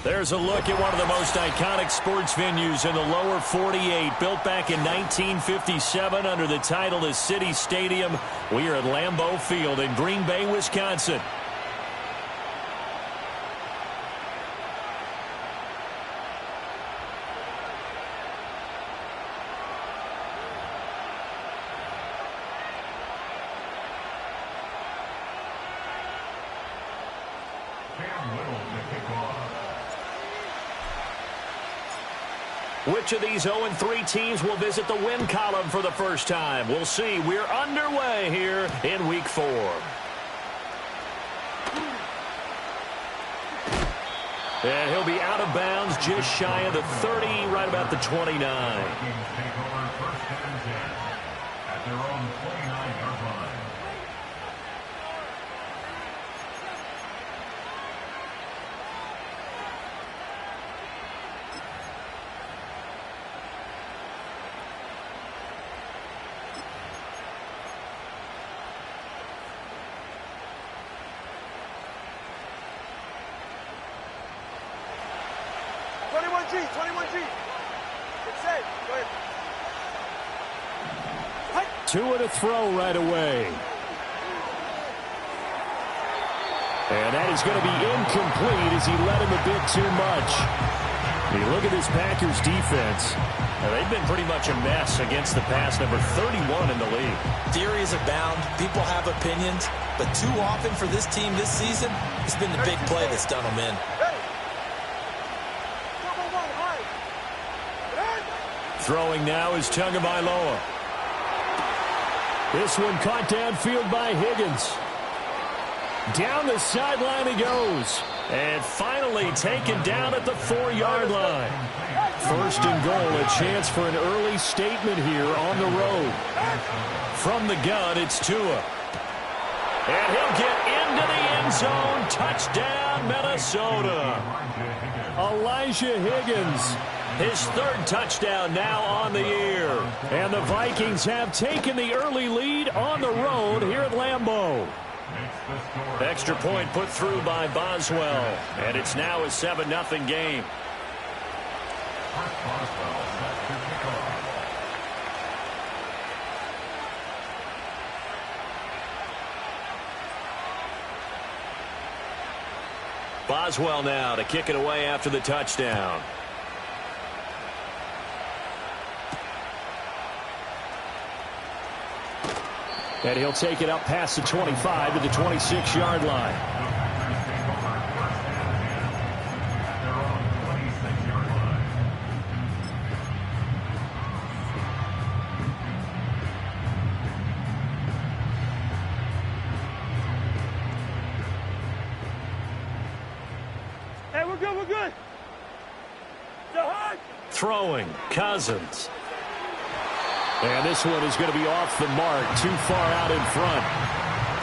There's a look at one of the most iconic sports venues in the lower 48, built back in 1957 under the title of City Stadium. We are at Lambeau Field in Green Bay, Wisconsin. Which of these 0-3 teams will visit the win column for the first time? We'll see. We're underway here in Week 4. And he'll be out of bounds just shy of the 30, right about the 29. At their own 29-yard line. Tua to throw right away. And that is going to be incomplete as he led him a bit too much. You look at this Packers defense. Now, they've been pretty much a mess against the pass, number 31 in the league. Theories abound. People have opinions. But too often for this team this season, it's been the big play that's done them in. Throwing now is Tagovailoa. This one caught downfield by Higgins. Down the sideline he goes. And finally taken down at the 4-yard line. First and goal, a chance for an early statement here on the road. From the gun, it's Tua. And he'll get into the end zone. Touchdown, Minnesota. Elijah Higgins. His third touchdown now on the year. And the Vikings have taken the early lead on the road here at Lambeau. Extra point put through by Boswell. And it's now a 7-0 game. Boswell now to kick it away after the touchdown. And he'll take it up past the 25 to the 26-yard line. Hey, we're good, we're good. Throwing, Cousins. And this one is going to be off the mark, too far out in front.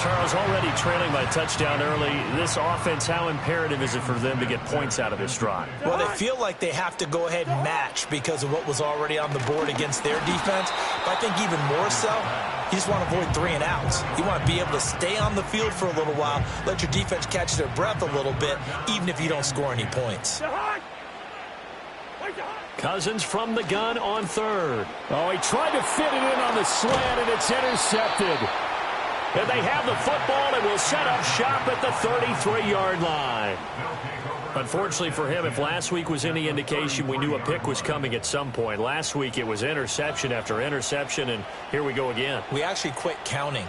Charles, already trailing by touchdown early. This offense, how imperative is it for them to get points out of this drive? Well, they feel like they have to go ahead and match because of what was already on the board against their defense. But I think even more so, you just want to avoid 3 and outs. You want to be able to stay on the field for a little while, let your defense catch their breath a little bit, even if you don't score any points. Cousins from the gun on third. Oh, he tried to fit it in on the slant, and it's intercepted. And they have the football and will set up shop at the 33-yard line. Unfortunately for him, if last week was any indication, we knew a pick was coming at some point. Last week it was interception after interception, and here we go again. We actually quit counting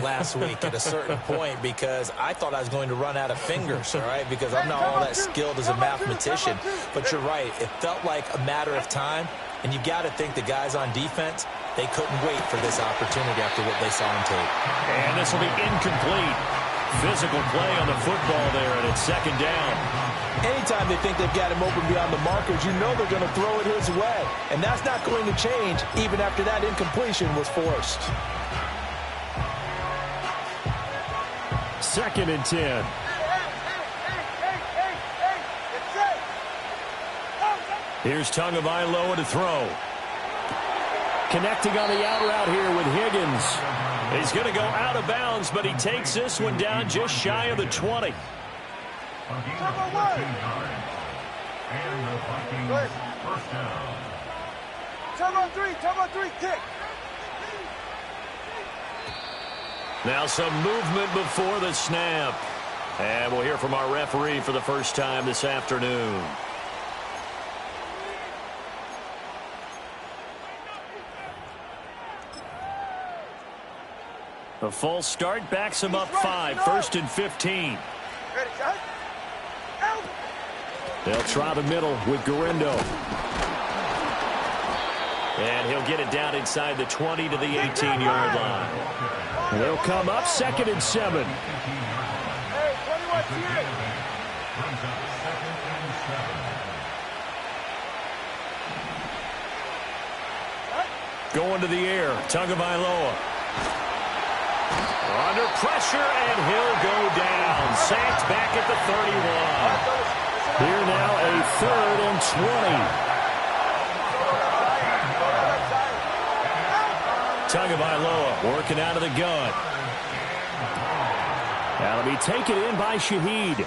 last week at a certain point because I thought I was going to run out of fingers, all right, because I'm not all that skilled as a mathematician. But you're right. It felt like a matter of time, and you've got to think the guys on defense, they couldn't wait for this opportunity after what they saw on tape. And this will be incomplete. Physical play on the football there, and it's second down. Anytime they think they've got him open beyond the markers, you know they're going to throw it his way. And that's not going to change even after that incompletion was forced. 2nd and 10. Here's Tagovailoa to throw. Connecting on the out route here with Higgins. He's going to go out of bounds, but he takes this one down just shy of the 20. And the Vikings first down. Turbo 3, kick. Now some movement before the snap. And we'll hear from our referee for the first time this afternoon. A false start backs him up 5, 1st and 15. Ready, guys? Out. They'll try the middle with Garindo. And he'll get it down inside the 20 to the 18-yard line. They'll come up 2nd and 7. Hey, 21, see it. Brings up 2nd and 7. Going to the air, Tagovailoa. Under pressure, and he'll go down. Sacked back at the 31. Here now a 3rd and 20. Tagovailoa working out of the gun. That'll be taken in by Shaheed.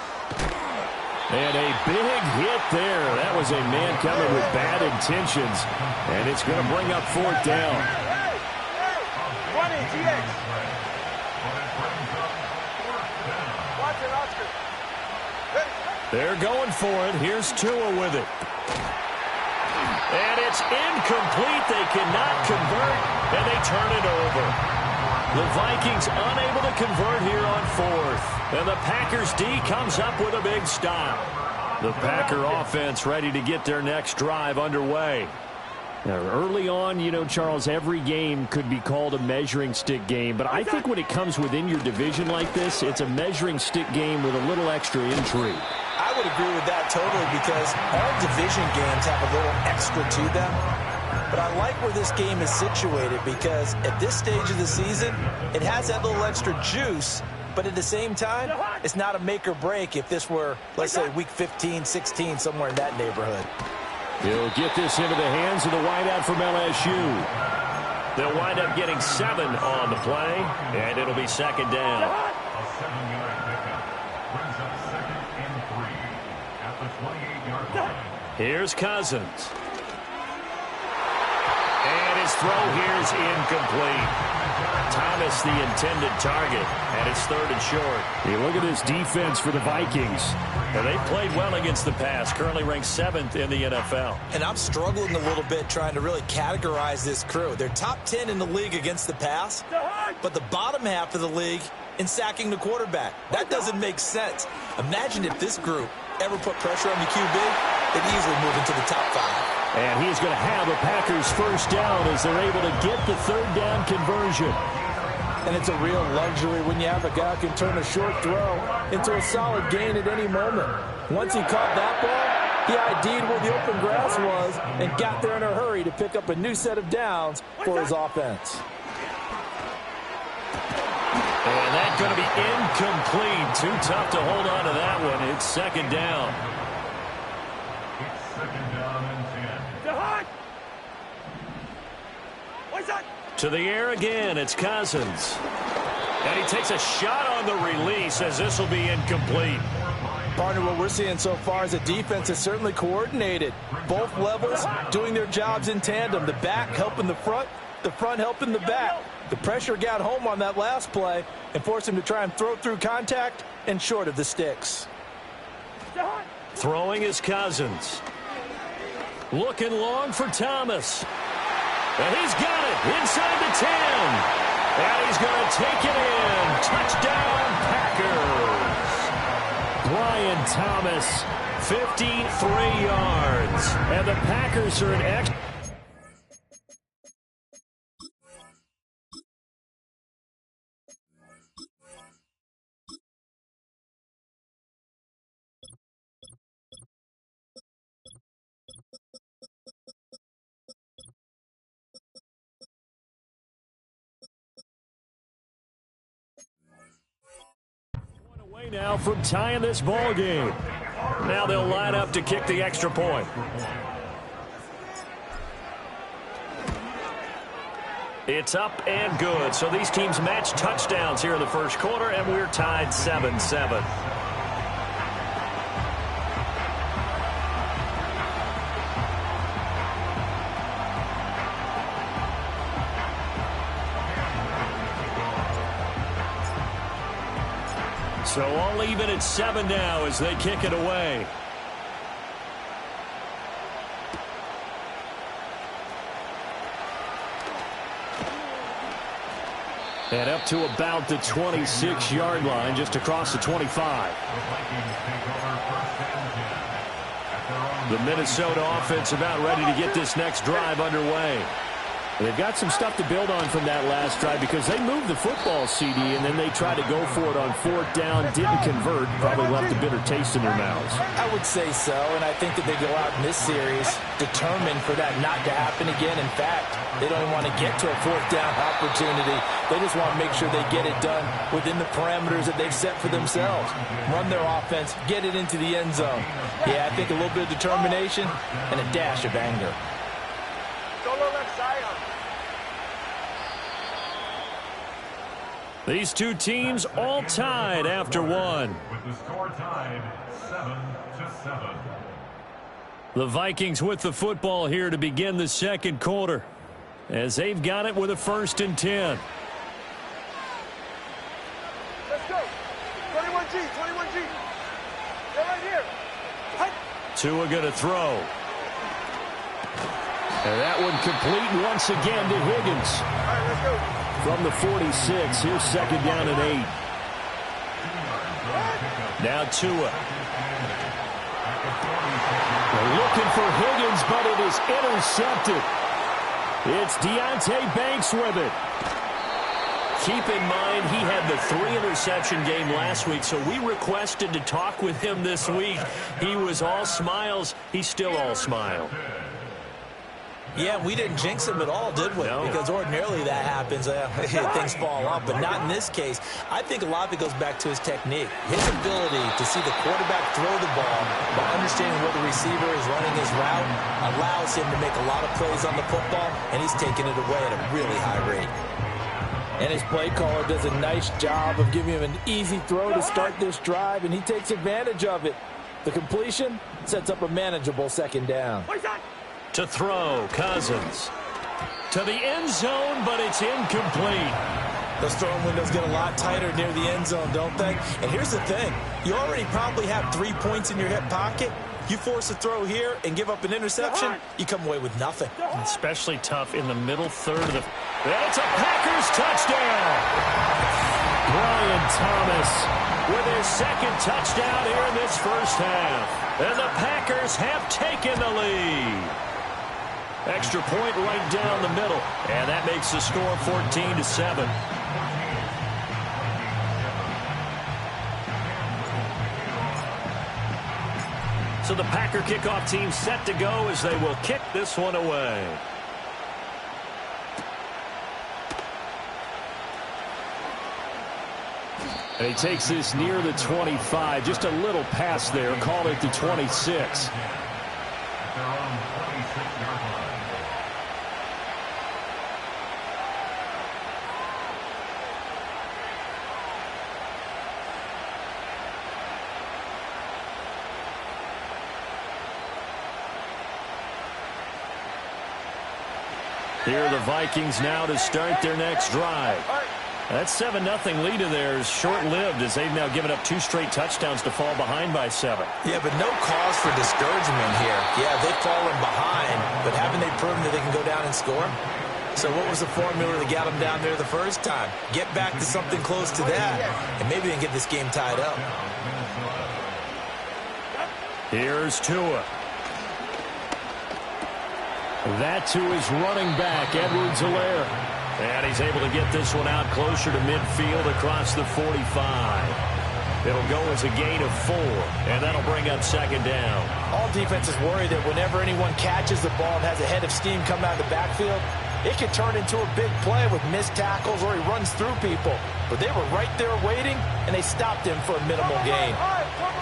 And a big hit there. That was a man coming with bad intentions. And it's going to bring up 4th down. They're going for it. Here's Tua with it. And it's incomplete. They cannot convert, and they turn it over. The Vikings unable to convert here on 4th. And the Packers D comes up with a big stop. The Packer offense ready to get their next drive underway. Now, early on, you know, Charles, every game could be called a measuring stick game. But I think when it comes within your division like this, it's a measuring stick game with a little extra intrigue. I would agree with that totally because all division games have a little extra to them. But I like where this game is situated because at this stage of the season, it has that little extra juice. But at the same time, it's not a make or break if this were, let's say, week 15, 16, somewhere in that neighborhood. He'll get this into the hands of the wideout from LSU. They'll wind up getting 7 on the play, and it'll be 2nd down. A 7-yard pickup. Brings up 2nd and 3 at the 28-yard line. Here's Cousins. And his throw here is incomplete. Thomas, the intended target, and it's 3rd and short. You look at this defense for the Vikings. And they've played well against the pass, currently ranked 7th in the NFL. And I'm struggling a little bit trying to really categorize this crew. They're top 10 in the league against the pass, but the bottom half of the league in sacking the quarterback. That doesn't make sense. Imagine if this group ever put pressure on the QB, they'd easily move into the top 5. And he's going to have the Packers first down as they're able to get the 3rd down conversion. And it's a real luxury when you have a guy who can turn a short throw into a solid gain at any moment. Once he caught that ball, he ID'd where the open grass was and got there in a hurry to pick up a new set of downs for his offense. And that's going to be incomplete. Too tough to hold on to that one. It's 2nd down. It's 2nd down and 10. To the air again, it's Cousins. And he takes a shot on the release as this will be incomplete. Partner, what we're seeing so far is the defense is certainly coordinated. Both levels doing their jobs in tandem. The back helping the front helping the back. The pressure got home on that last play and forced him to try and throw through contact and short of the sticks. Throwing is Cousins. Looking long for Thomas. And he's got it inside the 10. And he's going to take it in. Touchdown, Packers. Brian Thomas, 53 yards. And the Packers are an extra. Now from tying this ball game. Now they'll line up to kick the extra point. It's up and good. So these teams match touchdowns here in the first quarter, and we're tied 7-7. So all even at 7 now as they kick it away. And up to about the 26-yard line, just across the 25. The Minnesota offense about ready to get this next drive underway. They've got some stuff to build on from that last drive because they moved the football, CD, and then they tried to go for it on 4th down, didn't convert, probably left a bitter taste in their mouths. I would say so, and I think that they go out in this series determined for that not to happen again. In fact, they don't even want to get to a 4th down opportunity. They just want to make sure they get it done within the parameters that they've set for themselves. Run their offense, get it into the end zone. Yeah, I think a little bit of determination and a dash of anger. These two teams all tied after one. With the score tied 7-7. The Vikings with the football here to begin the second quarter as they've got it with a 1st and 10. Let's go. 21G, 21G. They're right here. Tua going to throw. And that one complete once again to Higgins. All right, let's go. From the 46, here's 2nd down and 8. Now Tua. They're looking for Higgins, but it is intercepted. It's Deonte Banks with it. Keep in mind, he had the 3-interception game last week, so we requested to talk with him this week. He was all smiles. He's still all smile. Yeah, we didn't jinx him at all, did we? No. Because ordinarily that happens. Things fall off, but not in this case. I think a lot of it goes back to his technique. His ability to see the quarterback throw the ball by understanding where the receiver is running his route allows him to make a lot of plays on the football, and he's taking it away at a really high rate. And his play caller does a nice job of giving him an easy throw to start this drive, and he takes advantage of it. The completion sets up a manageable 2nd down. To throw, Cousins. To the end zone, but it's incomplete. Those throwing windows get a lot tighter near the end zone, don't they? And here's the thing. You already probably have 3 points in your hip pocket. You force a throw here and give up an interception, you come away with nothing. Especially tough in the middle third of the... And it's a Packers touchdown! Brian Thomas with his 2nd touchdown here in this first half. And the Packers have taken the lead. Extra point right down the middle. And that makes the score 14-7. So the Packer kickoff team set to go as they will kick this one away. And he takes this near the 25. Just a little pass there. Call it the 26. Their own 26-yard line. Here are the Vikings now to start their next drive. That 7-0 lead of theirs short-lived as they've now given up 2 straight touchdowns to fall behind by 7. Yeah, but no cause for discouragement here. Yeah, they've fallen behind, but haven't they proven that they can go down and score? So what was the formula that got them down there the first time? Get back to something close to that, and maybe they can get this game tied up. Here's Tua. That to his running back, Edwards-Helaire. And he's able to get this one out closer to midfield across the 45. It'll go as a gain of 4, and that'll bring up 2nd down. All defenses worry that whenever anyone catches the ball and has a head of steam come out of the backfield, it could turn into a big play with missed tackles or he runs through people. But they were right there waiting, and they stopped him for a minimal gain.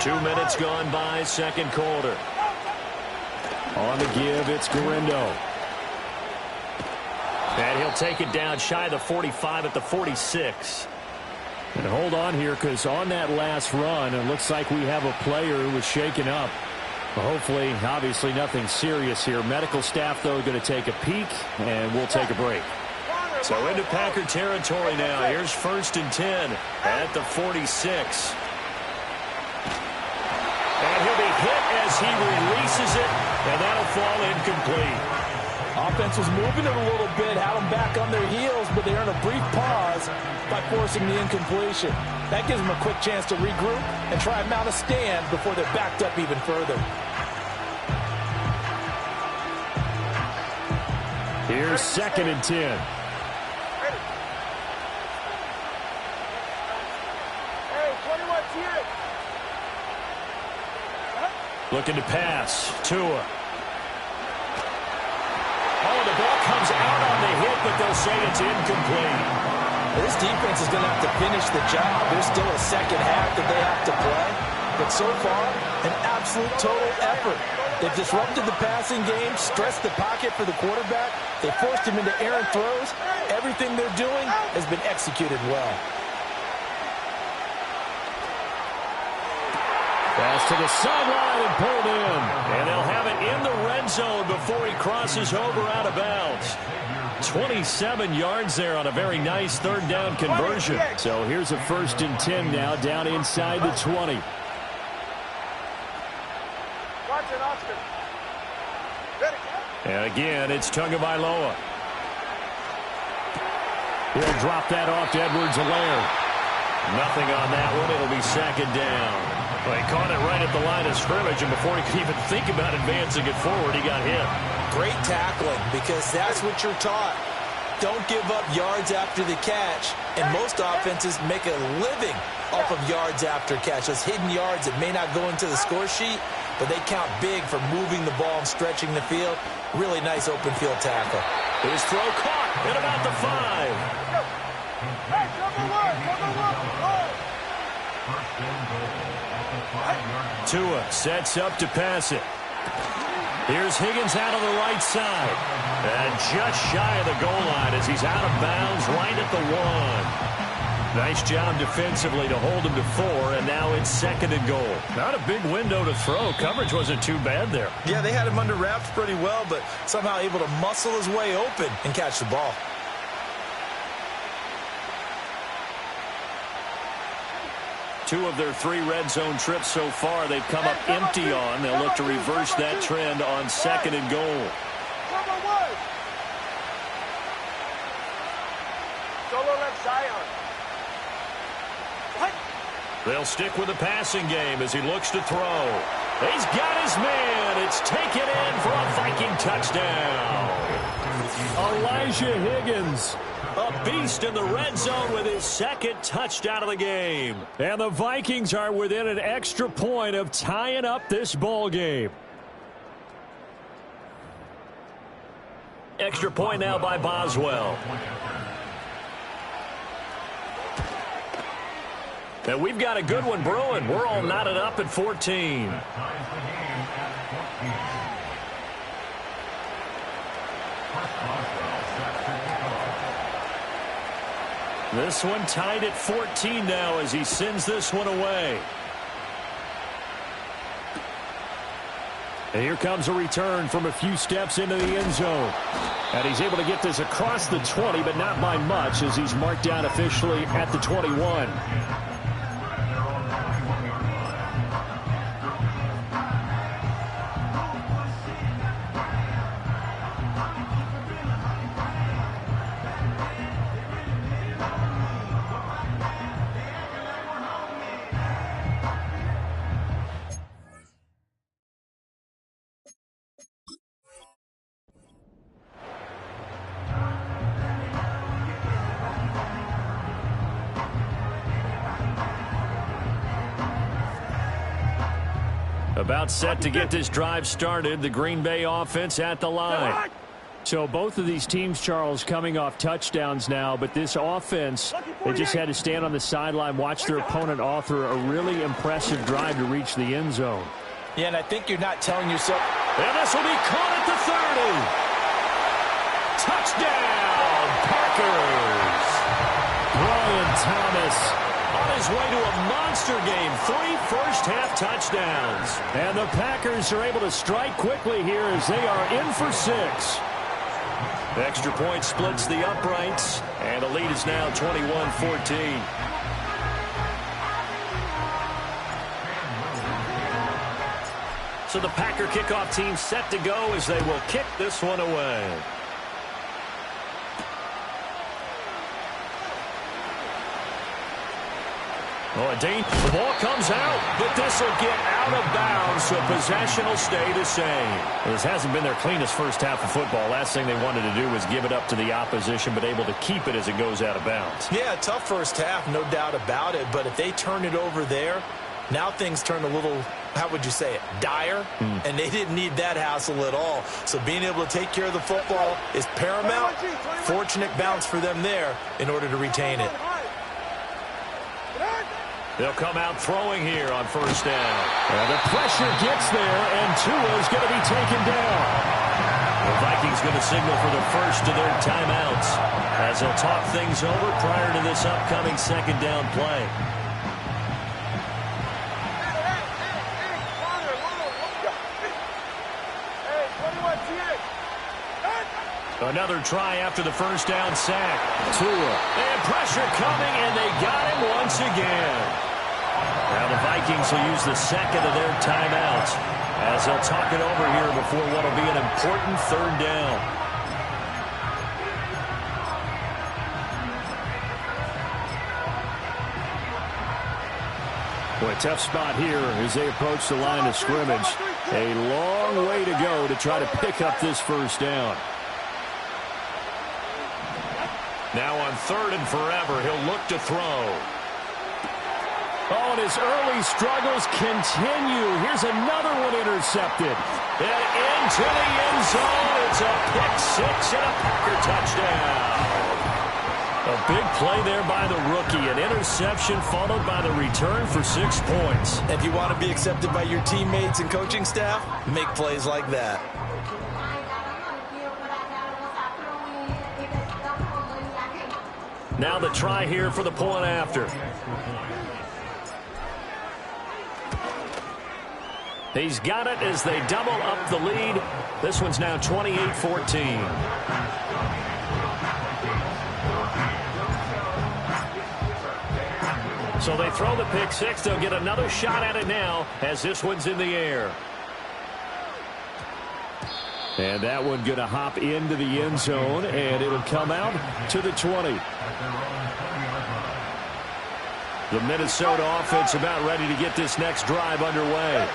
2 minutes gone by, second quarter. On the give, it's Garindo. And he'll take it down shy of the 45 at the 46. And hold on here, because on that last run, it looks like we have a player who was shaken up. Hopefully, obviously nothing serious here. Medical staff, though, going to take a peek, and we'll take a break. So into Packer territory now. Here's 1st and 10 at the 46. And he'll be hit as he releases it, and that'll fall incomplete. Offense was moving it a little bit, had them back on their heels, but they earned a brief pause by forcing the incompletion. That gives them a quick chance to regroup and try and mount a stand before they're backed up even further. Here's 2nd and 10. Hey, 21, T8. Looking to pass. Tua. Oh, the ball comes out on the hit, but they'll say it's incomplete. This defense is going to have to finish the job. There's still a second half that they have to play. But so far, an absolute total effort. They've disrupted the passing game, stressed the pocket for the quarterback. They forced him into errant throws. Everything they're doing has been executed well. Pass to the sideline and pulled in. And they'll have it in the red zone before he crosses over out of bounds. 27 yards there on a very nice 3rd down conversion. So here's a 1st and 10 now down inside the 20. Watch it, Oscar. Ready. And again, it's Tagovailoa. He'll drop that off to Edwards-Helaire. Nothing on that one. It'll be 2nd down. Well, he caught it right at the line of scrimmage, and before he could even think about advancing it forward, he got hit. Great tackling, because that's what you're taught. Don't give up yards after the catch, and most offenses make a living off of yards after catch. Those hidden yards that may not go into the score sheet, but they count big for moving the ball and stretching the field. Really nice open field tackle. His throw caught at about the 5. Hey, number one, go. Tua sets up to pass it. Here's Higgins out of the right side. And just shy of the goal line as he's out of bounds right at the 1. Nice job defensively to hold him to 4, and now it's 2nd and goal. Not a big window to throw. Coverage wasn't too bad there. Yeah, they had him under wraps pretty well, but somehow able to muscle his way open and catch the ball. Two of their 3 red zone trips so far, they've come up empty on. They'll look to reverse that trend on 2nd and goal. Number 1. Solo left Zion. What? They'll stick with the passing game as he looks to throw. He's got his man. It's taken in for a Viking touchdown. Elijah Higgins, a beast in the red zone with his 2nd touchdown of the game. And the Vikings are within an extra point of tying up this ball game. Extra point now by Boswell. And we've got a good one brewing. We're all knotted up at 14. This one tied at 14 now as he sends this one away. And here comes a return from a few steps into the end zone. And he's able to get this across the 20, but not by much as he's marked down officially at the 21. About set to get this drive started. The Green Bay offense at the line. So both of these teams, Charles, coming off touchdowns now, but this offense, they just had to stand on the sideline, watch their opponent author a really impressive drive to reach the end zone. Yeah, and I think you're not telling yourself. And this will be caught at the 30. Touchdown, Packers. Brian Thomas on his way to a monster game. 3 first-half touchdowns. And the Packers are able to strike quickly here as they are in for 6. Extra point splits the uprights, and the lead is now 21-14. So the Packer kickoff team set to go as they will kick this one away. Oh, the ball comes out, but this will get out of bounds, so possession will stay the same. This hasn't been their cleanest first half of football. Last thing they wanted to do was give it up to the opposition, but able to keep it as it goes out of bounds. Yeah, tough first half, no doubt about it, but if they turn it over there, now things turn a little, how would you say it, dire, and they didn't need that hassle at all. So being able to take care of the football is paramount. Fortunate bounce for them there in order to retain it. They'll come out throwing here on first down. And the pressure gets there, and Tua's going to be taken down. The Vikings going to signal for the first of their timeouts as they'll talk things over prior to this upcoming second down play. Another try after the first down sack. Tua. And pressure coming, and they got him once again. Now the Vikings will use the second of their timeouts as they'll talk it over here before what will be an important third down. Boy, tough spot here as they approach the line of scrimmage. A long way to go to try to pick up this first down. Now on third and forever, he'll look to throw. Oh, and his early struggles continue. Here's another one intercepted. And into the end zone. It's a pick six and a Packer touchdown. A big play there by the rookie. An interception followed by the return for 6 points. If you want to be accepted by your teammates and coaching staff, make plays like that. Now the try here for the point after. He's got it as they double up the lead. This one's now 28-14. So they throw the pick six. They'll get another shot at it now as this one's in the air. And that one going to hop into the end zone, and it'll come out to the 20. The Minnesota offense about ready to get this next drive underway.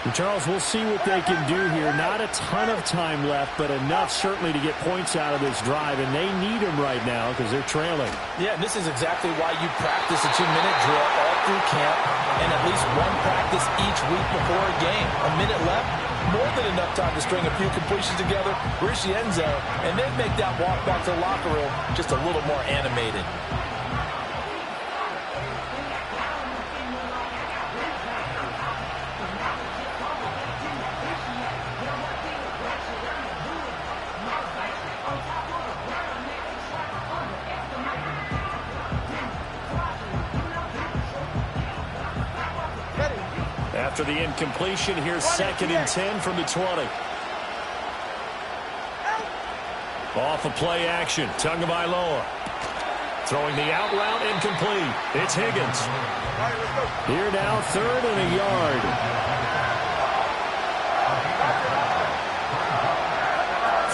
And Charles, we'll see what they can do here. Not a ton of time left, but enough certainly to get points out of this drive, and they need them right now because they're trailing. Yeah, and this is exactly why you practice a 2-minute drill all through camp and at least one practice each week before a game. A minute left, more than enough time to string a few completions together, reach the end zone, and then make that walk back to the locker room just a little more animated. After the incompletion, here's 2nd and 10 from the 20. Off of play action, Tagovailoa. Throwing the out route, incomplete. It's Higgins. Here now, 3rd and a yard.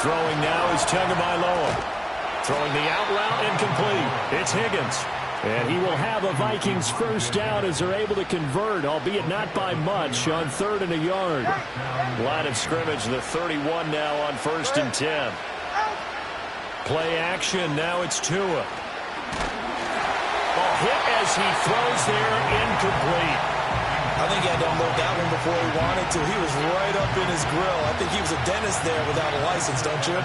Throwing now is Tagovailoa. Throwing the out route, incomplete. It's Higgins. And he will have a Vikings first down as they're able to convert, albeit not by much, on 3rd and a yard. Line of scrimmage, the 31 now on 1st and 10. Play action, now it's Tua. Ball hit as he throws there, incomplete. I think he had to unload that one before he wanted to. He was right up in his grill. I think he was a dentist there without a license, don't you?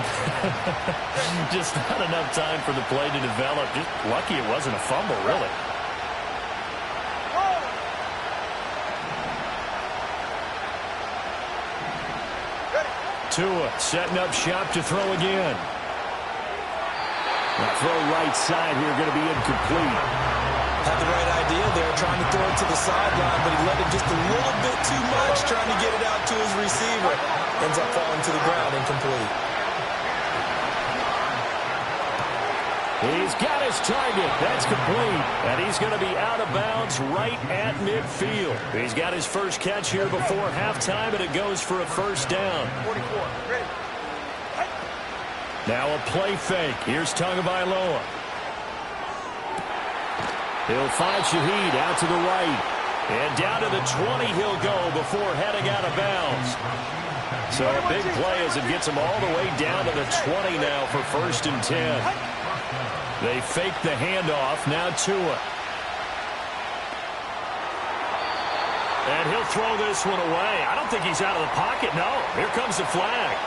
Just not enough time for the play to develop. Just lucky it wasn't a fumble, really. Tua setting up shop to throw again. The throw right side here going to be incomplete. Had the right idea there, trying to throw it to the sideline, but he let it just a little bit too much, trying to get it out to his receiver. Ends up falling to the ground, incomplete. He's got his target. That's complete. And he's going to be out of bounds right at midfield. He's got his first catch here before halftime, and it goes for a first down. 44. Ready. Now a play fake. Here's Tagovailoa. He'll find Shaheed out to the right. And down to the 20 he'll go before heading out of bounds. So a big play as it gets him all the way down to the 20 now for 1st and 10. They fake the handoff. Now Tua. And he'll throw this one away. I don't think he's out of the pocket. No. Here comes the flag.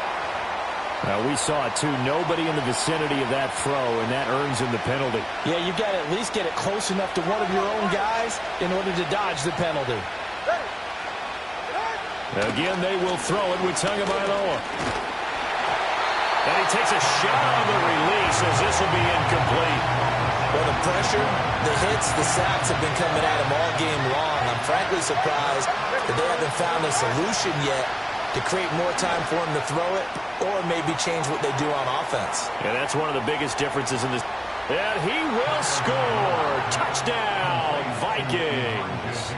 We saw it, too. Nobody in the vicinity of that throw, and that earns him the penalty. Yeah, you've got to at least get it close enough to one of your own guys in order to dodge the penalty. Again, they will throw it with Tagovailoa. And he takes a shot on the release as this will be incomplete. Well, the pressure, the hits, the sacks have been coming at him all game long. I'm frankly surprised that they haven't found a solution yet to create more time for him to throw it or maybe change what they do on offense. And that's one of the biggest differences in this. And he will score. Touchdown, Vikings.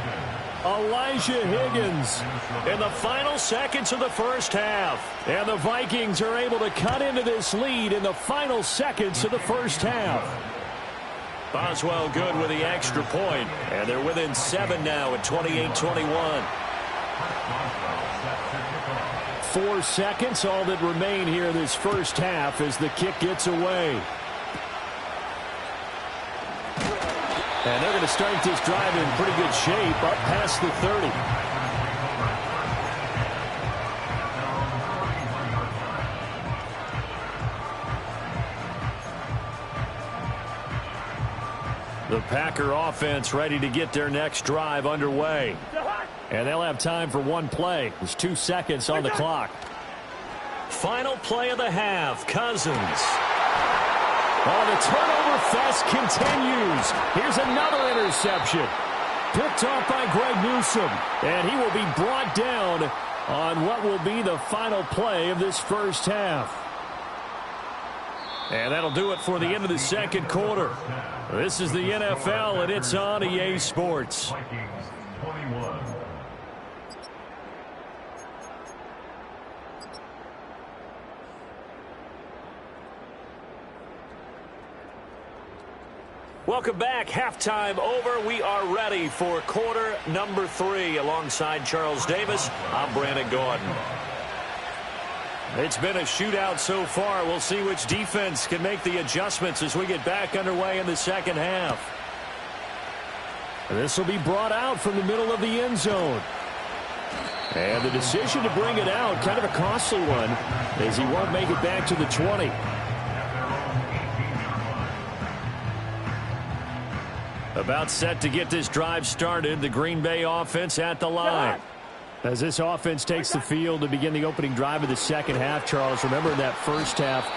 Elijah Higgins in the final seconds of the first half. And the Vikings are able to cut into this lead in the final seconds of the first half. Boswell good with the extra point. And they're within 7 now at 28-21. 4 seconds, all that remain here this first half as the kick gets away. And they're going to start this drive in pretty good shape up past the 30. The Packer offense ready to get their next drive underway. And they'll have time for one play. There's 2 seconds on the clock. Final play of the half. Cousins. Oh, the turnover fest continues. Here's another interception. Picked off by Greg Newsome. And he will be brought down on what will be the final play of this first half. And that'll do it for the end of the second quarter. This is the NFL, and it's on EA Sports. Welcome back. Halftime over. We are ready for quarter number 3. Alongside Charles Davis, I'm Brandon Gordon. It's been a shootout so far. We'll see which defense can make the adjustments as we get back underway in the second half. This will be brought out from the middle of the end zone. And the decision to bring it out, kind of a costly one, as he won't make it back to the 20. About set to get this drive started, the Green Bay offense at the line. As this offense takes the field to begin the opening drive of the second half, Charles, remember in that first half,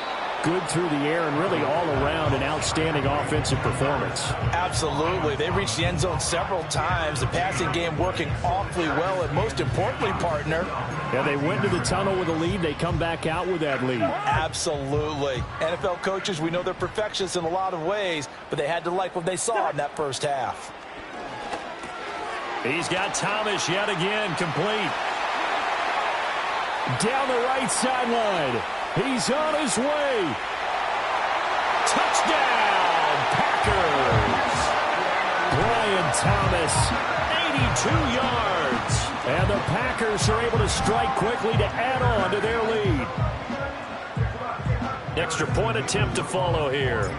good through the air and really all around an outstanding offensive performance. Absolutely. They reached the end zone several times. The passing game working awfully well, and most importantly, partner. Yeah, they went to the tunnel with a lead. They come back out with that lead. Absolutely. NFL coaches, we know they're perfectionists in a lot of ways, but they had to like what they saw in that first half. He's got Thomas yet again, complete. Down the right sideline. He's on his way. Touchdown, Packers. Brian Thomas, 82 yards. And the Packers are able to strike quickly to add on to their lead. Extra point attempt to follow here.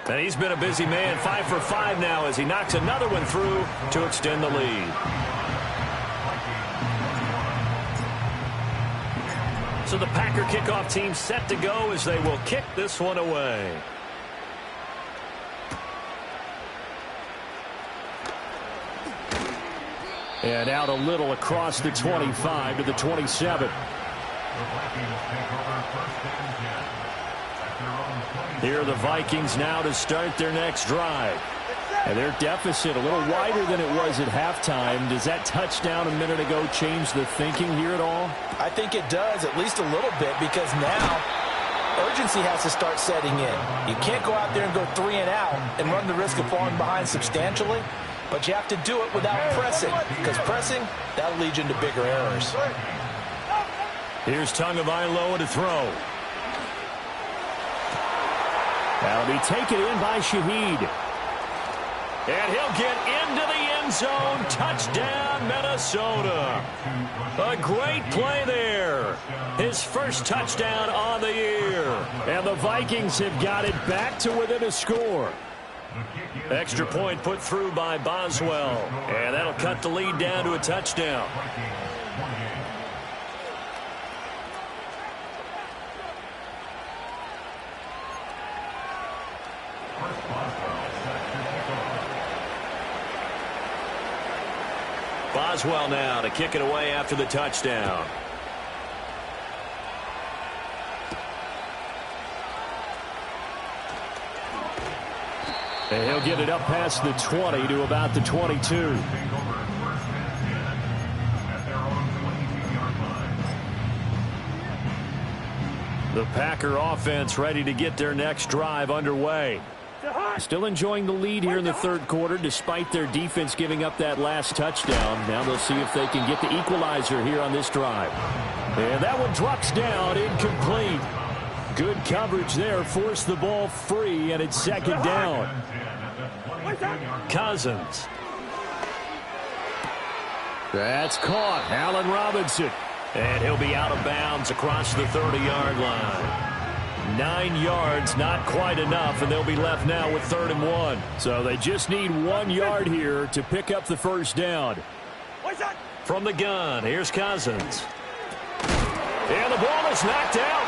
And he's been a busy man, 5 for 5 now as he knocks another one through to extend the lead. So the Packer kickoff team set to go as they will kick this one away. And out a little across the 25 to the 27. Here are the Vikings now to start their next drive. And their deficit a little wider than it was at halftime. Does that touchdown a minute ago change the thinking here at all? I think it does, at least a little bit, because now urgency has to start setting in. You can't go out there and go 3 and out and run the risk of falling behind substantially, but you have to do it without pressing, because pressing, that'll lead you into bigger errors. Here's Tagovailoa to throw. That'll be taken in by Shaheed. And he'll get into the end zone. Touchdown, Minnesota. A great play there. His first touchdown on the year. And the Vikings have got it back to within a score. Extra point put through by Boswell. And that'll cut the lead down to a touchdown. Boswell now to kick it away after the touchdown. And he'll get it up past the 20 to about the 22. The Packer offense ready to get their next drive underway. Still enjoying the lead here in the third quarter despite their defense giving up that last touchdown. Now they'll see if they can get the equalizer here on this drive. And that one drops down, incomplete. Good coverage there, forced the ball free, and it's second down. Cousins. That's caught. Allen Robinson. And he'll be out of bounds across the 30-yard line. 9 yards, not quite enough, and they'll be left now with 3rd and 1. So they just need 1 yard here to pick up the first down. From the gun, here's Cousins. And the ball is knocked out.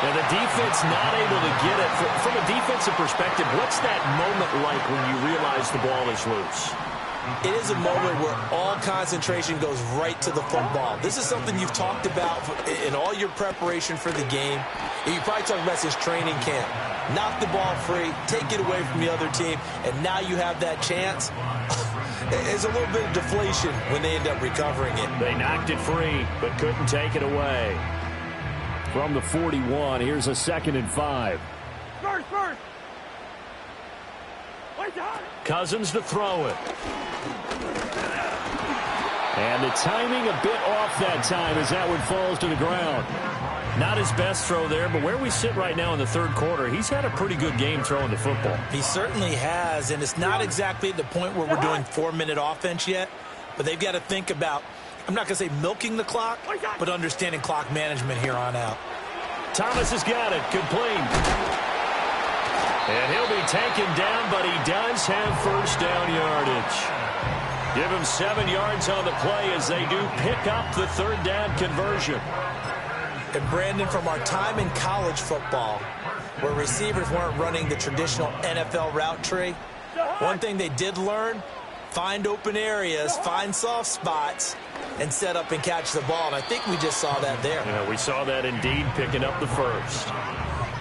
And the defense not able to get it. From a defensive perspective, what's that moment like when you realize the ball is loose? It is a moment where all concentration goes right to the football. This is something you've talked about in all your preparation for the game. And you probably talked about since training camp. Knock the ball free, take it away from the other team, and now you have that chance. It's a little bit of deflation when they end up recovering it. They knocked it free, but couldn't take it away. From the 41, here's a 2nd and 5. First. Cousins to throw it. And the timing a bit off that time as that one falls to the ground. Not his best throw there, but where we sit right now in the third quarter, he's had a pretty good game throwing the football. He certainly has, and it's not exactly at the point where we're doing 4-minute offense yet, but they've got to think about, I'm not going to say milking the clock, but understanding clock management here on out. Thomas has got it, complete. And he'll be taken down, but he does have first down yardage. Give him 7 yards on the play as they do pick up the 3rd down conversion. And Brandon, from our time in college football, where receivers weren't running the traditional NFL route tree, one thing they did learn, find open areas, find soft spots, and set up and catch the ball. And I think we just saw that there. Yeah, we saw that indeed, picking up the first.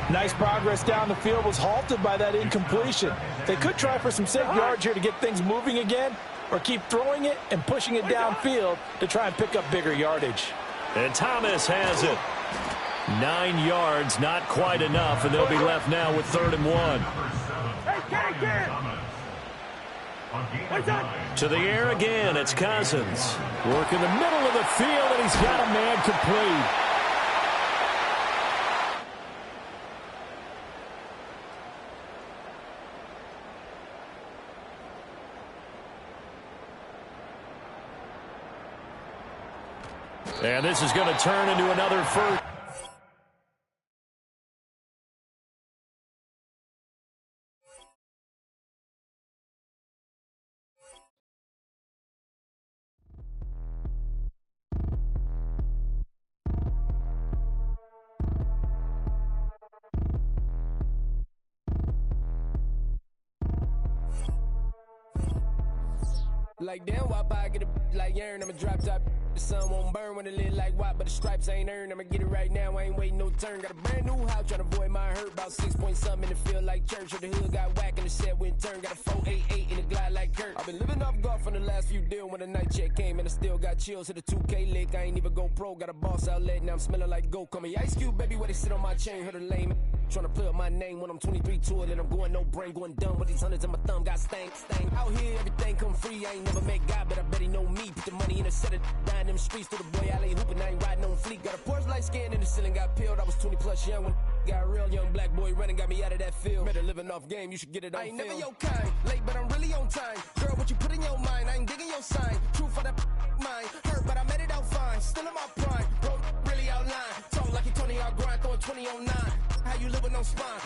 Nice progress down the field, was halted by that incompletion. They could try for some safe yards here to get things moving again, or keep throwing it and pushing it downfield to try and pick up bigger yardage. And Thomas has it. 9 yards, not quite enough, and they'll be left now with 3rd and 1. To the air again, it's Cousins. Working the middle of the field, and he's got a man complete. And this is going to turn into another first. Like damn, why I get a like Aaron? I'm a drop top. The sun won't burn when it lit like white, but the stripes ain't earned. I'ma get it right now, I ain't waiting no turn. Got a brand new house, tryna avoid my hurt. About 6 point something in the field like church. Or the hood got whack and the set went turn. Got a 488 in the glide like Kurt. I've been living off golf from the last few deals. When the night check came and I still got chills. Hit a 2K lick, I ain't even go pro. Got a boss outlet, now I'm smelling like gold. Call me Ice Cube, baby, where they sit on my chain. Heard a lame tryna play up my name when I'm 23 to it. And I'm going no brain, going dumb with these hundreds in my thumb. Got stank. Out here, everything come free. I ain't never met God, but I bet he know me. Put the money in a set of dying them streets. Through the boy alley hooping, I ain't riding on fleek. Got a Porsche light scan in the ceiling, got peeled. I was 20 plus young when got real. Young black boy running, got me out of that field. Better living off game, you should get it on film. I ain't never your kind, late but I'm really on time. Girl, what you put in your mind, I ain't digging your sign. True for that mine, hurt but I made it out fine. Still in my prime, bro, really outline. Talk like you Tony, I'll grind, throwing 20 on 9. How you live with no spine?